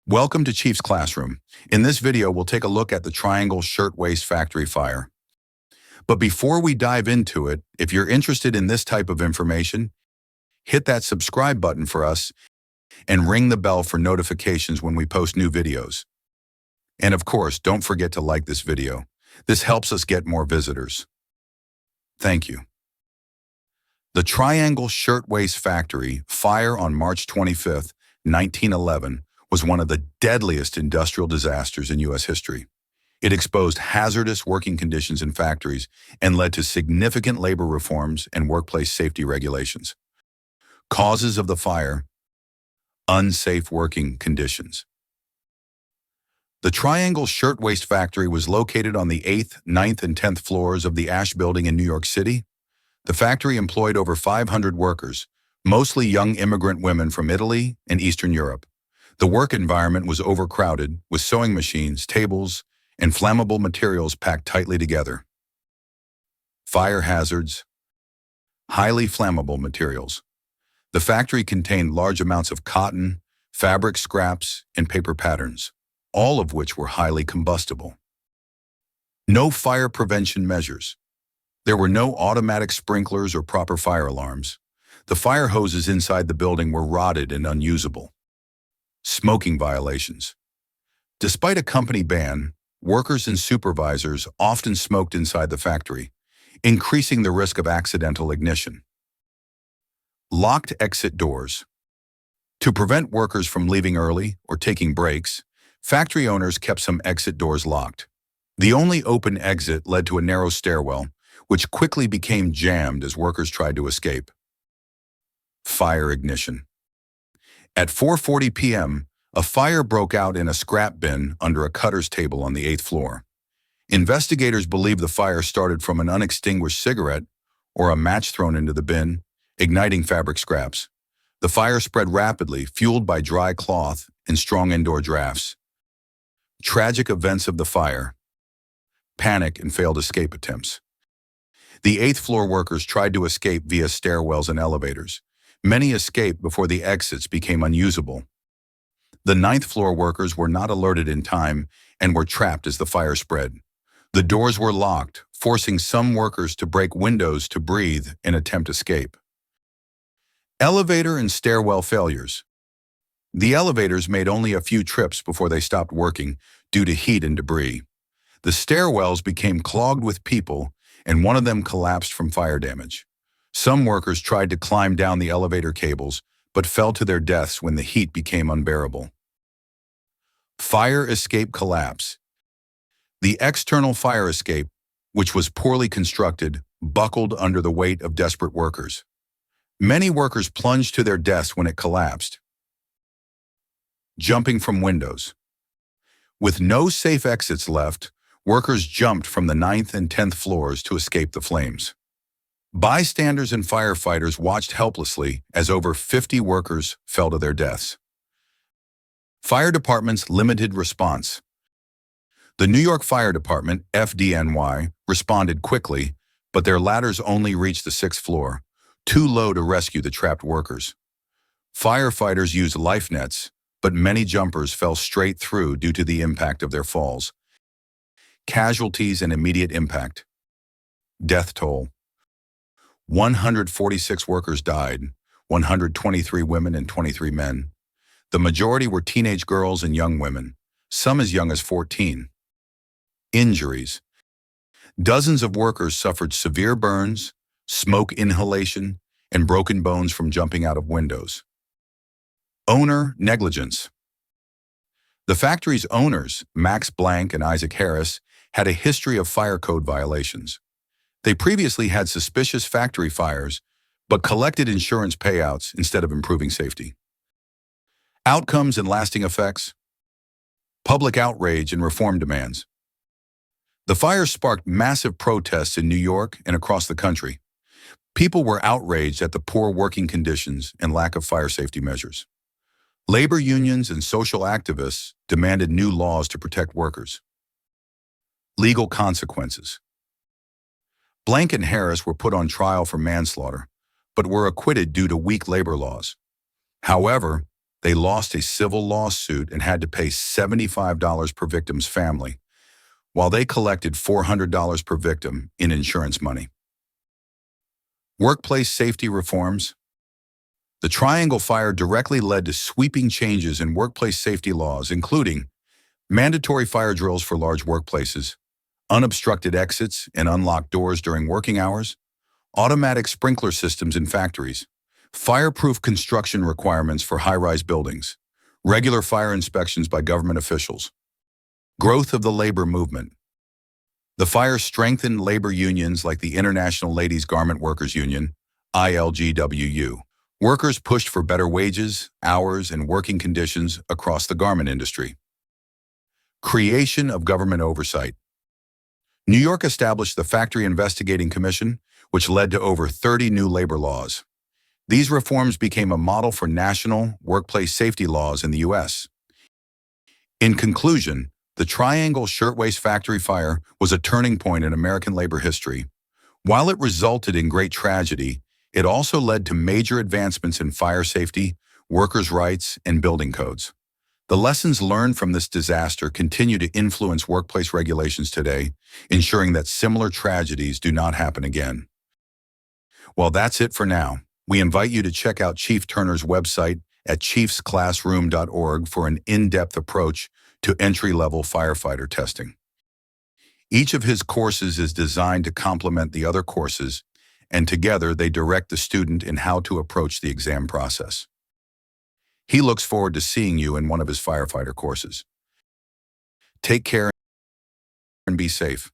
Welcome to Chief's Classroom. In this video, we'll take a look at the Triangle Shirtwaist factory fire. But before we dive into it, if you're interested in this type of information, hit that subscribe button for us and ring the bell for notifications when we post new videos. And of course, don't forget to like this video. This helps us get more visitors. Thank you. The Triangle Shirtwaist factory fire on March 25, 1911, was one of the deadliest industrial disasters in U.S. history. It exposed hazardous working conditions in factories and led to significant labor reforms and workplace safety regulations. Causes of the fire: unsafe working conditions. The Triangle Shirtwaist factory was located on the 8th, 9th, and 10th floors of the Ash Building in New York City. The factory employed over 500 workers, mostly young immigrant women from Italy and Eastern Europe. The work environment was overcrowded, with sewing machines, tables, and flammable materials packed tightly together. Fire hazards: highly flammable materials. The factory contained large amounts of cotton, fabric scraps, and paper patterns, all of which were highly combustible. No fire prevention measures. There were no automatic sprinklers or proper fire alarms. The fire hoses inside the building were rotted and unusable. Smoking violations. Despite a company ban, workers and supervisors often smoked inside the factory, increasing the risk of accidental ignition. Locked exit doors. To prevent workers from leaving early or taking breaks, factory owners kept some exit doors locked. The only open exit led to a narrow stairwell, which quickly became jammed as workers tried to escape. Fire ignition. At 4:40 p.m., a fire broke out in a scrap bin under a cutter's table on the 8th floor. Investigators believe the fire started from an unextinguished cigarette or a match thrown into the bin, igniting fabric scraps. The fire spread rapidly, fueled by dry cloth and strong indoor drafts. Tragic events of the fire: panic and failed escape attempts. The 8th floor workers tried to escape via stairwells and elevators. Many escaped before the exits became unusable. The 9th floor workers were not alerted in time and were trapped as the fire spread. The doors were locked, forcing some workers to break windows to breathe and attempt escape. Elevator and stairwell failures. The elevators made only a few trips before they stopped working due to heat and debris. The stairwells became clogged with people, and one of them collapsed from fire damage. Some workers tried to climb down the elevator cables, but fell to their deaths when the heat became unbearable. Fire escape collapse. The external fire escape, which was poorly constructed, buckled under the weight of desperate workers. Many workers plunged to their deaths when it collapsed. Jumping from windows. With no safe exits left, workers jumped from the 9th and 10th floors to escape the flames. Bystanders and firefighters watched helplessly as over 50 workers fell to their deaths. Fire department's limited response. The New York Fire Department, FDNY, responded quickly, but their ladders only reached the 6th floor, too low to rescue the trapped workers. Firefighters used life nets, but many jumpers fell straight through due to the impact of their falls. Casualties and immediate impact. Death toll: 146 workers died, 123 women and 23 men. The majority were teenage girls and young women, some as young as 14. Injuries. Dozens of workers suffered severe burns, smoke inhalation, and broken bones from jumping out of windows. Owner negligence. The factory's owners, Max Blank and Isaac Harris, had a history of fire code violations. They previously had suspicious factory fires, but collected insurance payouts instead of improving safety. Outcomes and lasting effects. Public outrage and reform demands. The fire sparked massive protests in New York and across the country. People were outraged at the poor working conditions and lack of fire safety measures. Labor unions and social activists demanded new laws to protect workers. Legal consequences. Blank and Harris were put on trial for manslaughter, but were acquitted due to weak labor laws. However, They lost a civil lawsuit and had to pay $75 per victim's family, while they collected $400 per victim in insurance money. Workplace safety reforms. The Triangle Fire directly led to sweeping changes in workplace safety laws, including mandatory fire drills for large workplaces, unobstructed exits and unlocked doors during working hours, automatic sprinkler systems in factories, fireproof construction requirements for high-rise buildings, regular fire inspections by government officials. Growth of the labor movement. The fire strengthened labor unions like the International Ladies Garment Workers Union, ILGWU. Workers pushed for better wages, hours, and working conditions across the garment industry. Creation of government oversight. New York established the Factory Investigating Commission, which led to over 30 new labor laws. These reforms became a model for national workplace safety laws in the U.S. In conclusion, the Triangle Shirtwaist factory fire was a turning point in American labor history. While it resulted in great tragedy, it also led to major advancements in fire safety, workers' rights, and building codes. The lessons learned from this disaster continue to influence workplace regulations today, ensuring that similar tragedies do not happen again. Well, that's it for now. We invite you to check out Chief Turner's website at chiefsclassroom.org for an in-depth approach to entry-level firefighter testing. Each of his courses is designed to complement the other courses, and together they direct the student in how to approach the exam process. He looks forward to seeing you in one of his firefighter courses. Take care and be safe.